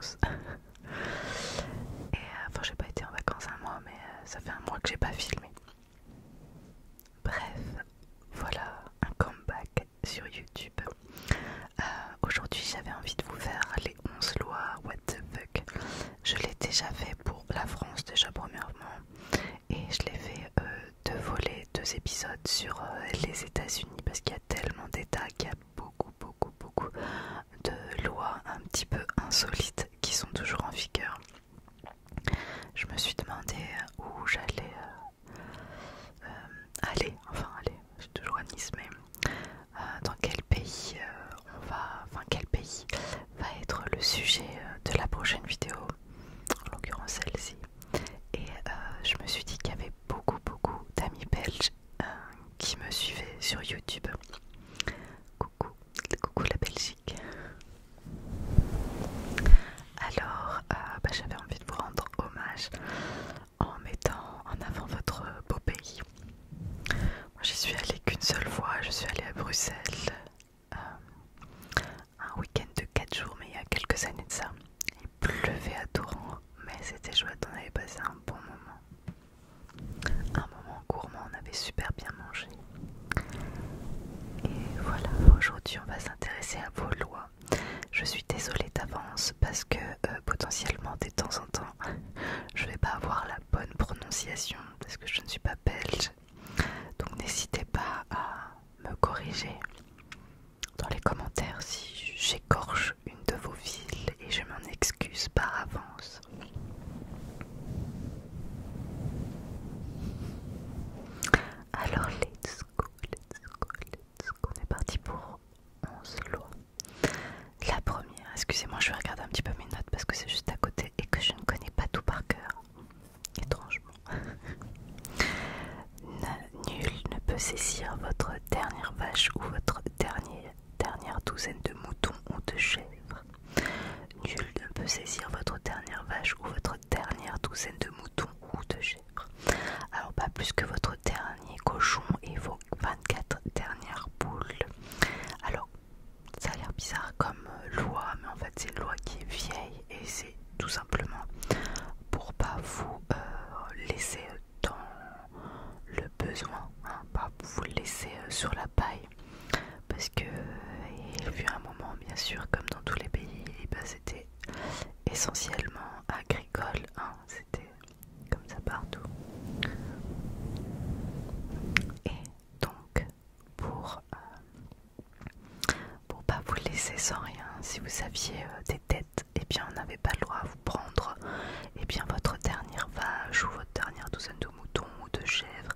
vacances. Et enfin, j'ai pas été en vacances un mois, mais ça fait un mois que j'ai pas filmé. Bref, voilà un comeback sur YouTube. Aujourd'hui, j'avais envie de vous faire les 11 lois What the fuck. Je l'ai déjà fait pour la France, déjà premièrement, et je l'ai fait deux volets, deux épisodes sur les États-Unis parce qu'il y a tellement d'États qu'il y a beaucoup de lois un petit peu insolites qui sont toujours en vigueur. Je me suis demandé où j'allais aller, je suis toujours à Nice, mais dans quel pays quel pays va être le sujet de la prochaine vidéo, en l'occurrence celle-ci. Et je me suis dit qu'il y avait beaucoup d'amis belges qui me suivaient sur YouTube. Coucou la Belgique. Alors j'avais envie de vous rendre hommage en mettant en avant votre beau pays. Moi j'y suis allée qu'une seule fois, je suis allée à Bruxelles un week-end de 4 jours, mais il y a quelques années de ça. Il pleuvait à torrent, mais c'était chouette, on avait passé un bon moment. Un moment gourmand, on avait super bien mangé. Et voilà, aujourd'hui on va s'intéresser à vos lois. Je suis désolée d'avance parce que potentiellement de temps en temps je vais pas avoir la bonne prononciation parce que je ne suis pas belge. Donc n'hésitez pas à me corriger dans les commentaires si j'écorche une de vos villes et je m'en excuse par avance. Alors let's go, on est parti pour 11 lois. La première, excusez-moi, je vais regarder un petit peu mes notes parce que c'est juste à côté et que je ne connais pas tout par cœur, étrangement. Nul ne peut saisir votre dernière vache ou votre dernière douzaine de moutons ou de chèvres. Nul ne peut saisir votre dernière vache ou votre dernière douzaine de moutons ou de chèvres. Alors pas plus que votre dernier cochon et vos 24 dernières poules. Alors ça a l'air bizarre comme loi, mais en fait c'est une loi qui est vieille et c'est tout simplement pour pas vous laisser dans le besoin, hein, pas vous laisser sur la paille, parce que il fut un moment bien sûr comme dans tous les pays, c'était essentiellement agricole, hein, c'était comme ça partout. Et donc pour pas vous laisser sans rien, si vous aviez des dettes, et bien on n'avait pas le droit à vous prendre et bien votre dernière vache ou votre dernière douzaine de moutons ou de chèvres,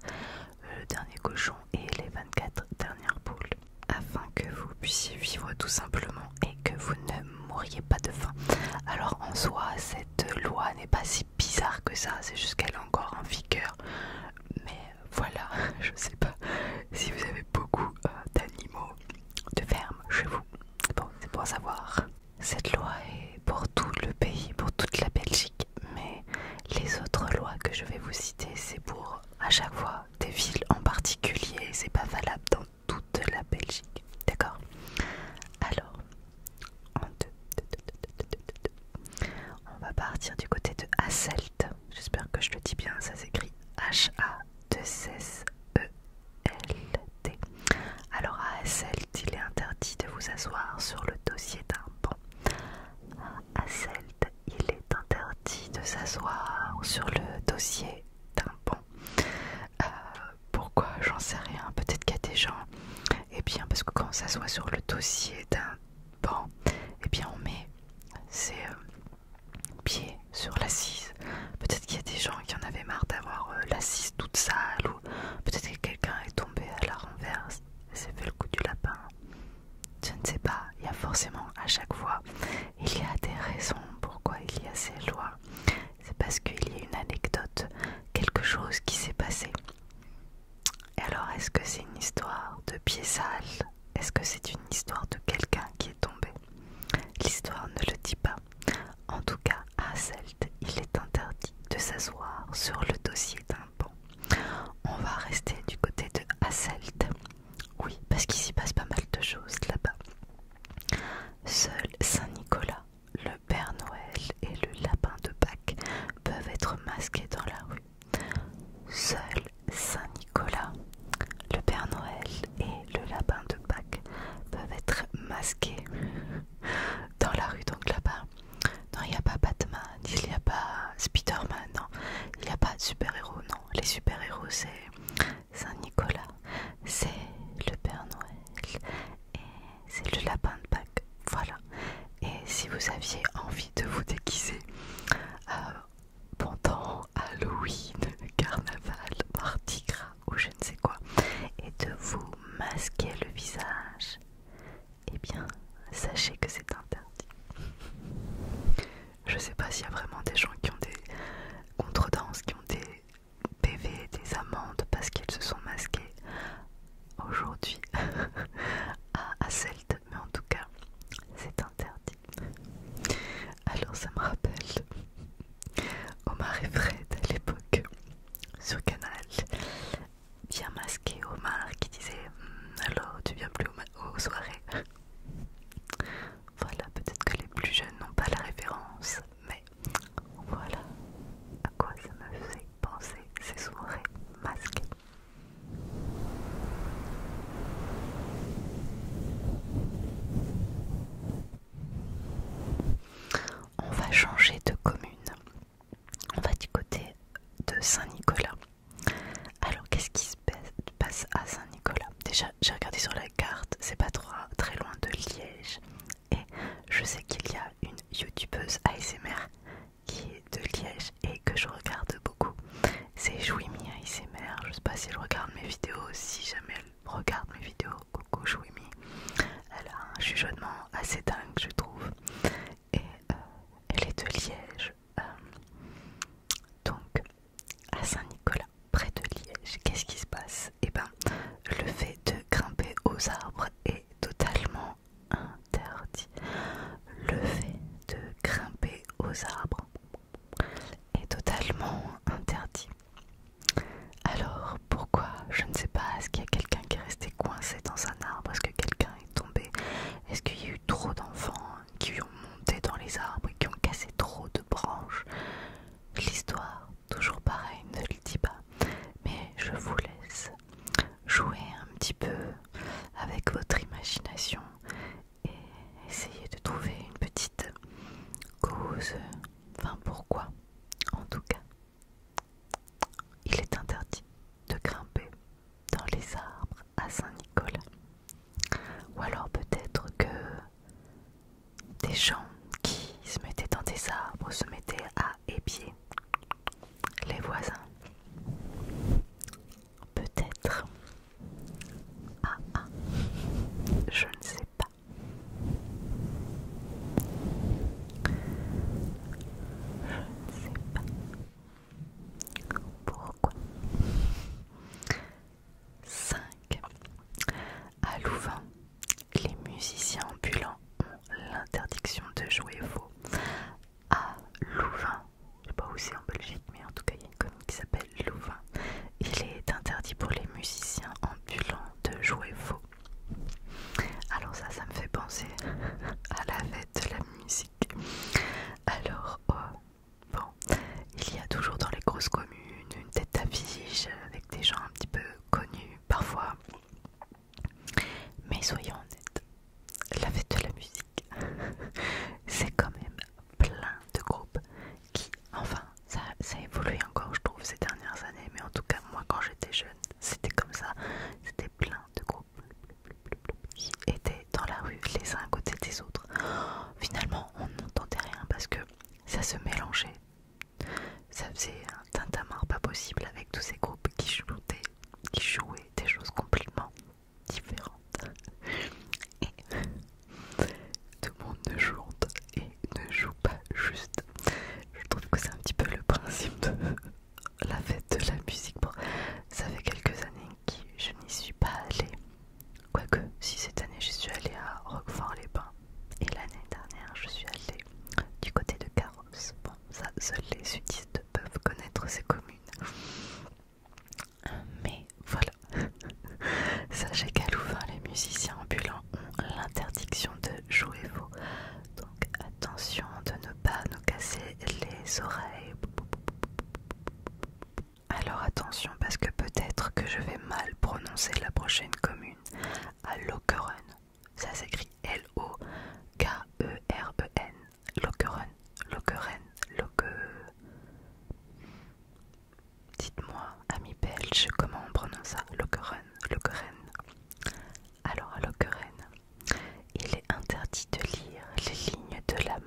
le dernier cochon et les 24 dernières poules, afin que vous puissiez vivre tout simplement et que vous ne mouriez pas de faim. Alors en soi cette loi n'est pas si bizarre que ça, c'est juste qu'elle est encore en vigueur, mais voilà, je sais pas si vous avez beaucoup d'animaux de ferme chez vous. Bon, c'est pour savoir. Cette loi est pour tout le pays, pour toute la Belgique, mais les autres lois que je vais vous citer, c'est pour à chaque fois des villes en particulier, c'est pas valable dans toute la Belgique, d'accord? Alors, on va partir du côté de Hasselt. J'espère que je le dis bien, ça s'écrit H-A-2-S-E-L-T. Alors à Hasselt, il est interdit de vous asseoir sur le dossier d'un banc. À Hasselt, il est interdit de s'asseoir sur le dossier d'un banc. Pourquoi? J'en sais rien. Peut-être qu'il y a des gens. Eh bien, parce que quand on s'assoit sur le dossier d'un banc, eh bien on met ses pieds sur l'assise. Peut-être qu'il y a des gens qui en avaient marre d'avoir l'assise toute sale, ou peut-être que quelqu'un est tombé à la renverse et s'est fait le coup du lapin. Je ne sais pas, il y a forcément à chaque fois, il y a des raisons pourquoi il y a ces lois. C'est parce qu'il y a une anecdote, quelque chose qui s'est passé. Et alors, est-ce que c'est une histoire de pieds sales? Est-ce que c'est une histoire de quelqu'un qui est tombé? L'histoire ne le dit pas. En tout cas, à Hasselt, il est interdit de s'asseoir sur le dossier d'un banc. On va rester du côté de Hasselt. Oui, parce qu'il s'y passe pas mal de choses là-bas. Seul Saint-Nicolas, le Père Noël vous aviez envie de vous déguiser pendant Halloween, Carnaval, Mardi Gras ou je ne sais quoi, et de vous masquer le visage, eh bien, sachez que c'est interdit. Je sais pas s'il y a vraiment des gens qui ont des contredanses, qui ont des PV, des amendes parce qu'ils se sont masqués aujourd'hui à Celt, mais en tout cas, c'est interdit. Alors ça me rappelle Omar et Fred à l'époque sur Canal, bien masqué Omar qui disait alors tu viens plus aux soirées. Voilà, peut-être que les plus jeunes n'ont pas la référence, mais voilà à quoi ça me faisait penser ces soirées masquées. On va changer de commune. On va du côté de Saint-Nicolas. Alors qu'est-ce qui se passe à Saint-Nicolas? Déjà, j'ai regardé sur la carte, c'est pas très loin de Liège. Et je sais qu'il y a une youtubeuse ASMR qui est de Liège et que je regarde beaucoup. C'est Jouimi ASMR. Je sais pas si elle regarde mes vidéos. Si jamais elle regarde mes vidéos, coucou Jouimi. Elle a un chuchotement assez dingue, je trouve. Et elle est de Liège. Donc, à Saint-Nicolas, près de Liège, qu'est-ce qui se passe? Eh ben, le fait de grimper aux arbres est totalement interdit. Le fait de grimper aux arbres est totalement interdit. Alors, pourquoi? Je ne sais pas. Est-ce qu'il y a quelqu'un qui est resté coincé dans un arbre? Est-ce que quelqu'un est tombé? Est-ce qu'il y a eu trop d'enfants qui ont monté dans les arbres et qui ont cassé trop de branches? L'histoire, toujours pareil, ne le dit pas. Mais je vous laisse jouer un petit peu avec votre imagination et essayer de trouver une petite cause. Enfin, pourquoi? En tout cas, il est interdit de grimper dans les arbres à Saint-Nicolas. Ou alors peut-être que des gens qui se mettaient dans des arbres se mettaient à épier les voisins. Peut-être. Je ne sais pas. Je ne sais pas. Pourquoi? 5. À Louvain, les musiciens ambulants ont l'interdiction de jouer faux. À Louvain, je sais pas où c'est en Belgique, mais en tout cas il y a une commune qui s'appelle Louvain. Il est interdit pour les musiciens ambulants de jouer faux. Alors ça me fait penser à la fête de la musique. Alors, bon, il y a toujours dans les grosses communes une tête d'affiche avec des gens un petit peu connus parfois. Mais soyons honnêtes, la fête de la musique, c'est quand même plein de groupes qui, enfin, ça a évolué encore, je trouve, ces dernières années. Mais en tout cas, moi, quand j'étais jeune, c'était comme ça. C'était plein de groupes qui étaient dans la rue les uns à côté des autres. Finalement, on n'entendait rien parce que ça se mélangeait. Ça faisait un tintamarre pas possible avec tous ces groupes qui jouaient des choses complètement différentes. Et tout le monde ne chante et ne joue pas juste. Je trouve que c'est un petit peu le principe de la fête de la musique. Bon, ça fait quelques années que je n'y suis pas allée. Quoique, si cette année je suis allée à Roquefort-les-Bains et l'année dernière je suis allée du côté de Carros. Bon, ça, seuls les sudistes peuvent connaître ces communes. Mais voilà, sachez qu'à Louvain, les musiciens ambulants ont l'interdiction de jouer faux. Donc attention de ne pas nous casser les oreilles. Alors attention parce que peut-être que je vais mal prononcer la prochaine commune. À Lokeren, ça s'écrit L-O-K-E-R-E-N. Lokeren, Lokeren, Dites-moi, amis belges, comment on prononce ça? Lokeren, Lokeren. Alors à Lokeren, il est interdit de lire les lignes de la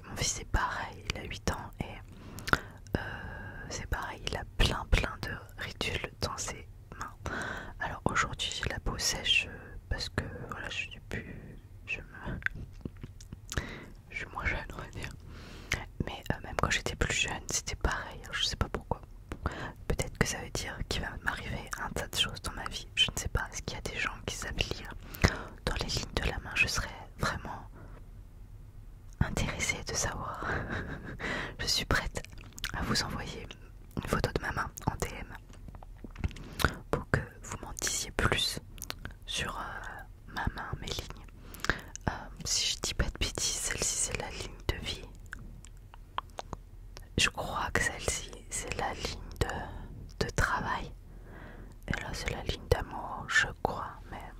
mon fils est pareil, il a 8 ans et c'est pareil, il a plein de ridules dans ses mains. Alors aujourd'hui j'ai la peau sèche parce que voilà, je suis moins jeune, on va dire. Mais même quand j'étais plus jeune, c'était pareil, je sais pas pourquoi. Peut-être que ça veut dire qu'il va m'arriver un tas de choses dans ma vie, je ne sais pas. Est-ce qu'il y a des gens qui savent lire dans les lignes de la main? Je serais vraiment intéressée de savoir. Je suis prête à vous envoyer une photo de ma main en DM pour que vous m'en disiez plus sur ma main, mes lignes. Si je dis pas de bêtises, celle-ci c'est la ligne de vie. Je crois que celle-ci c'est la ligne de travail. Et là c'est la ligne d'amour, je crois, mais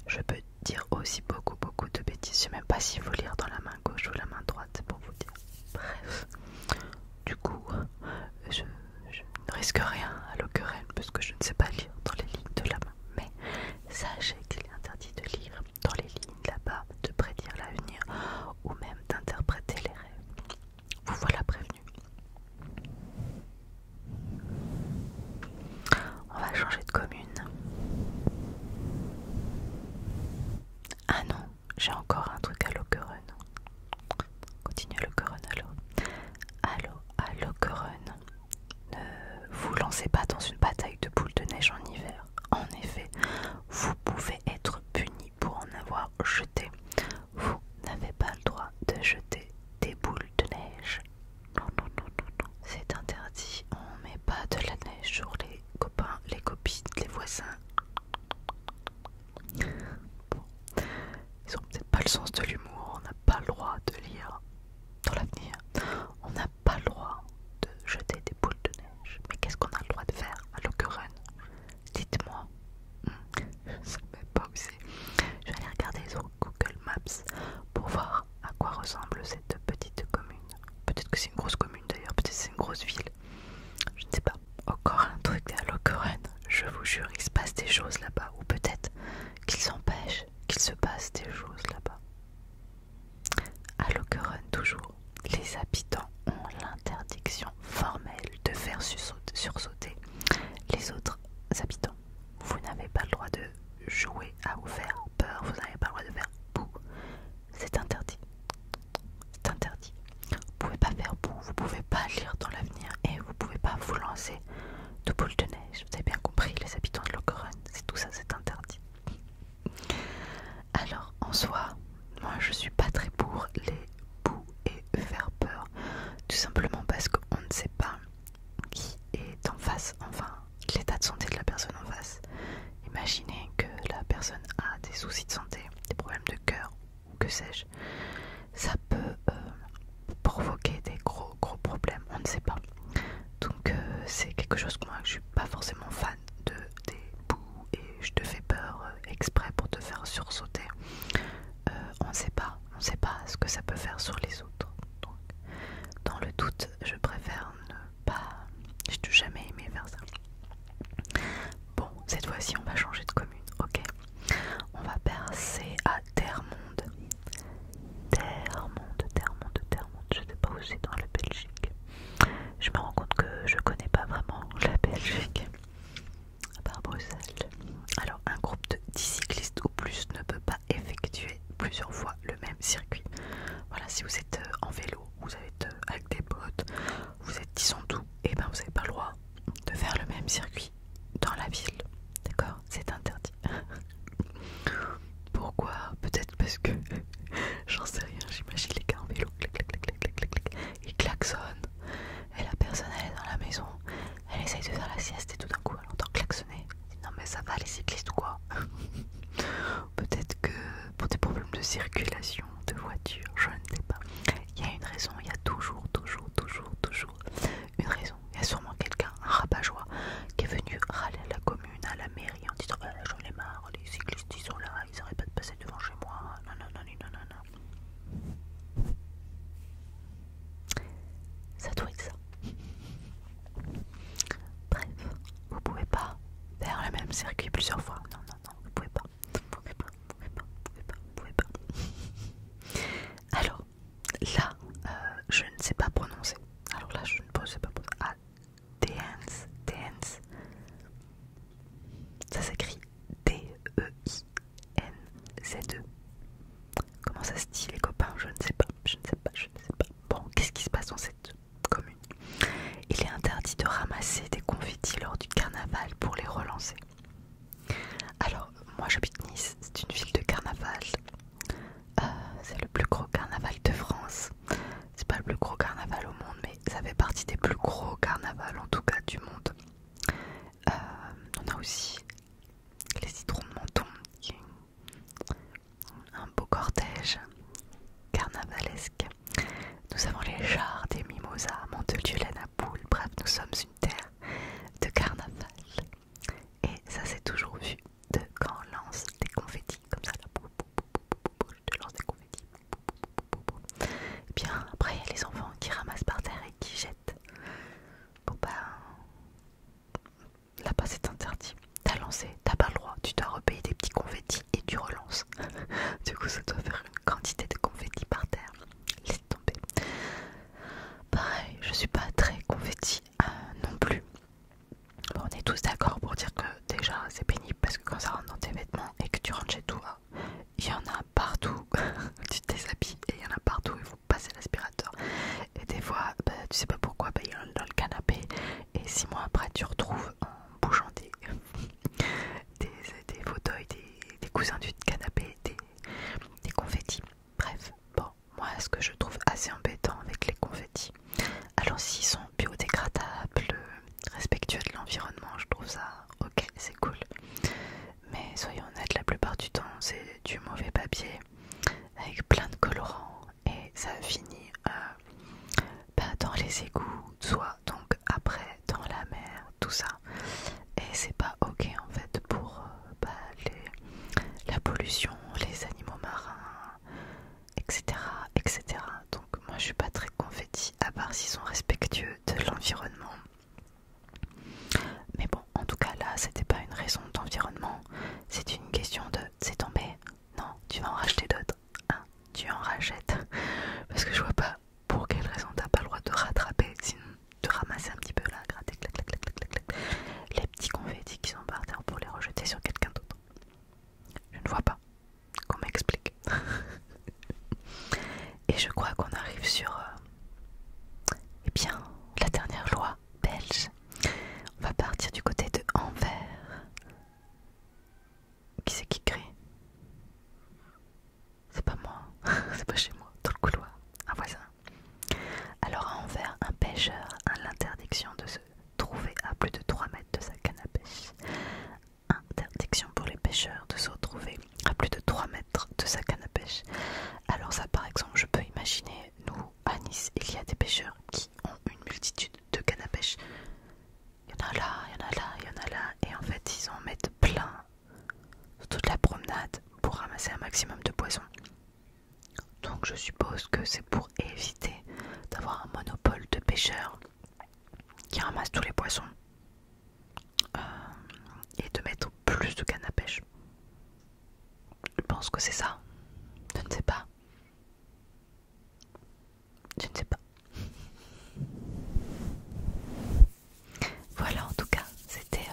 je peux dire aussi beaucoup de bêtises. Je sais même pas s'il faut lire dans la main gauche ou la main droite, c'est pour vous dire. Bref, du coup, je ne risque rien à l'occurrence parce que je ne sais pas lire dans les lignes de la main. Mais sachez qu'il est interdit de lire dans les lignes là-bas, de prédire l'avenir ou même d'interpréter les rêves. Vous voilà prévenu. On va changer de commune. Ah non, j'ai encore un truc à Lokeren. Continue à Lokeren alors. À Lokeren, ne vous lancez pas dans une bataille de boules de neige en hiver. En effet, vous pouvez être puni pour en avoir jeté. Vous n'avez pas le droit de jeter des boules de neige. Non, c'est interdit. On met pas de la neige sur les copains, les copines, les voisins. Bon. Ils ont peut-être pas le sens de l'humour. On n'a pas le droit de lire dans l'avenir. On n'a pas le droit de jeter des boules de neige. Mais qu'est-ce qu'on a le droit de faire à Lokeren? Dites-moi. Je ne sais même pas où c'est. Je vais aller regarder sur Google Maps pour voir à quoi ressemble cette petite commune. Peut-être que c'est une grosse commune d'ailleurs, peut-être que c'est une grosse ville. Je ne sais pas. Encore un truc à Lokeren. Je vous jure, il se passe des choses là-bas. Ou peut-être qu'il s'empêche qu'il se passe des choses là-bas. À Lokeren, toujours, les habitants ont l'interdiction formelle de faire sursauter les autres habitants. Vous n'avez pas le droit de jouer à vous faire peur, vous n'avez pas le droit de faire bouh. C'est interdit. C'est interdit. Vous pouvez pas faire bouh, vous pouvez pas lire dans l'avenir et vous pouvez pas vous lancer de boules de neige. Vous avez bien compris, les habitants de Lokeren, c'est tout ça, c'est interdit. Alors, en soi, moi je suis pas très pour les boues et faire peur, tout simplement parce qu'on ne sait pas qui est en face, enfin l'état de santé de la personne en face. Imaginez que la personne a des soucis de santé, des problèmes de cœur ou que sais-je, ça peut provoquer des gros problèmes, on ne sait pas. Donc c'est quelque chose que moi je suis pas forcément fan des boues et je te fais peur exprès pour te faire sursauter. On ne sait pas ce que ça peut faire sur les autres. Donc, dans le doute, je préfère ne pas. Je n'ai jamais aimé faire ça. Bon, cette fois-ci, on va changer de commune, ok? On va passer à Termonde. Je ne sais pas où c'est dans la Belgique. Je me rends compte que je connais pas vraiment la Belgique, à part Bruxelles. Alors, un groupe de 10 cyclistes ou plus ne peut pas effectuer plusieurs fois le même circuit. Voilà, si vous êtes en vélo, vous êtes avec des potes, vous êtes 10 en tout, et ben vous n'avez pas le droit de faire le même circuit dans la ville. D'accord? C'est interdit. Pourquoi? Peut-être parce que j'en sais rien, j'imagine les gars en vélo, ils klaxonnent, et la personne elle est dans la maison, elle essaye de faire la sieste et tout d'un coup elle entend klaxonner. Non mais ça va les cyclistes ou quoi? Peut-être que pour des problèmes de circulation, de voiture, je ne sais pas. là, je ne sais pas prononcer. Alors là, je ne sais pas prononcer. Ah, dance, dance. Ça s'écrit D-E-I-N-Z-E. Comment ça se dit les copains? Je ne sais pas, je ne sais pas, je ne sais pas. Bon, qu'est-ce qui se passe dans cette commune? Il est interdit de ramasser des confettis lors du carnaval pour les relancer. Alors, moi j'habite Nice, c'est une ville de carnaval. C'est le plus gros carnaval de France. C'est pas le plus gros carnaval au monde, mais ça fait partie des plus gros carnavals en tout cas du monde. On a aussi les citrons de Menton, qui est un beau cortège carnavalesque. Nous avons les chars des Mimosas, Montelieu-la-Napoule. Bref, nous sommes une terre de carnaval. Et ça c'est toujours vu de quand on lance des confettis comme ça là. Je te lance des confettis. Et bien après il y a les enfants qui ramassent par terre et qui jettent. Bon bah là-bas c'est interdit. T'as lancé, t'as pas le droit, tu dois repayer des petits confettis et tu relances. Du coup ça doit faire une quantité de confettis par terre. Laisse tomber. Pareil, je suis pas très confetti non plus. Bon, on est tous d'accord pour dire que déjà c'est pénible parce que quand ça rentre dans tes vêtements et que tu rentres chez toi, il y en a partout. Tu te déshabilles et il y en a partout, il faut passer l'aspirateur. Et des fois, tu sais pas pourquoi, il y en a dans le canapé et 6 mois après tu retrouves en bougeant des fauteuils, des coussins du canapé, des confettis. Bref, bon, moi ce que je trouve assez embêtant avec les confettis, alors s'ils sont biodégradables, respectueux de l'environnement, je trouve ça ok, c'est cool. Mais soyons honnêtes, la plupart du temps c'est du mauvais papier avec plein de colorants et ça finit dans les égouts, soit donc après dans la mer, tout ça. Et c'est pas ok en fait pour la pollution, les animaux marins, etc., etc. Donc moi je suis pas très confetti à part s'ils sont respectueux de l'environnement. Mais bon, en tout cas là c'était pas une raison d'environnement, c'est une question de c'est tombé, non, tu vas en racheter d'autres, hein, tu en rachètes. Parce que je vois pas pour quelle raison t'as pas le droit de rattraper, sinon de ramasser un petit peu là, gratter, clac, clac, clac, clac, clac, clac, les petits confettis qui sont par terre pour les rejeter sur quelqu'un d'autre. Je ne vois pas, qu'on m'explique. Et je crois qu'on arrive sur eh bien, la dernière loi belge. On va partir du côté de Anvers. Qui c'est qui crie? C'est pas moi, c'est pas chez moi, dans le couloir, un voisin. Alors à Anvers, un pêcheur a l'interdiction de se trouver à plus de 3 mètres de sa canne à pêche. Interdiction pour les pêcheurs de se retrouver à plus de 3 mètres de sa canne à pêche. Alors ça par exemple, je peux imaginer, nous à Nice, il y a des pêcheurs qui ont une multitude de cannes à pêche. Il y en a là, il y en a là, il y en a là, et en fait ils en mettent plein sur toute la promenade pour ramasser un maximum de poissons. Donc je suppose que c'est pour éviter d'avoir un monopole de pêcheurs qui ramassent tous les poissons et de mettre plus de canne à pêche. Je pense que c'est ça. Je ne sais pas. Je ne sais pas. Voilà, en tout cas, c'était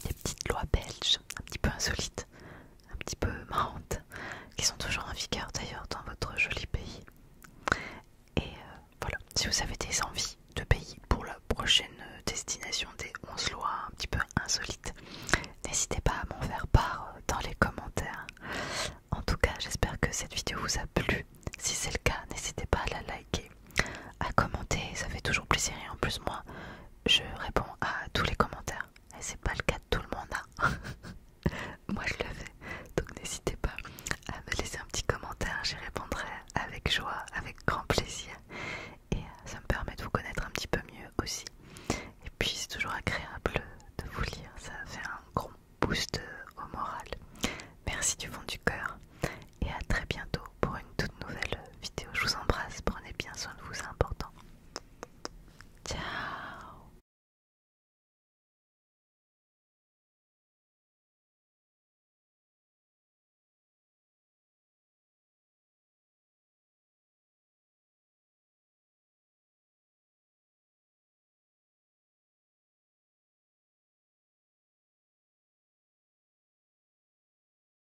des petites lois belges, un petit peu insolites, un petit peu marrantes, qui sont toujours en vigueur d'ailleurs dans votre joli pays. Et voilà, si vous avez des envies de pays pour la prochaine destination des 11 lois un petit peu insolites, n'hésitez pas à m'en faire part dans les commentaires. En tout cas, j'espère que cette vidéo vous a plu. Si c'est le cas, n'hésitez pas à la liker, à commenter, ça fait toujours plaisir. Et en plus, moi, je réponds à tous les commentaires. Et c'est pas le cas de tout le monde, hein. Moi, je le fais. Donc, n'hésitez pas à me laisser un petit commentaire. J'y répondrai avec joie, avec grand plaisir.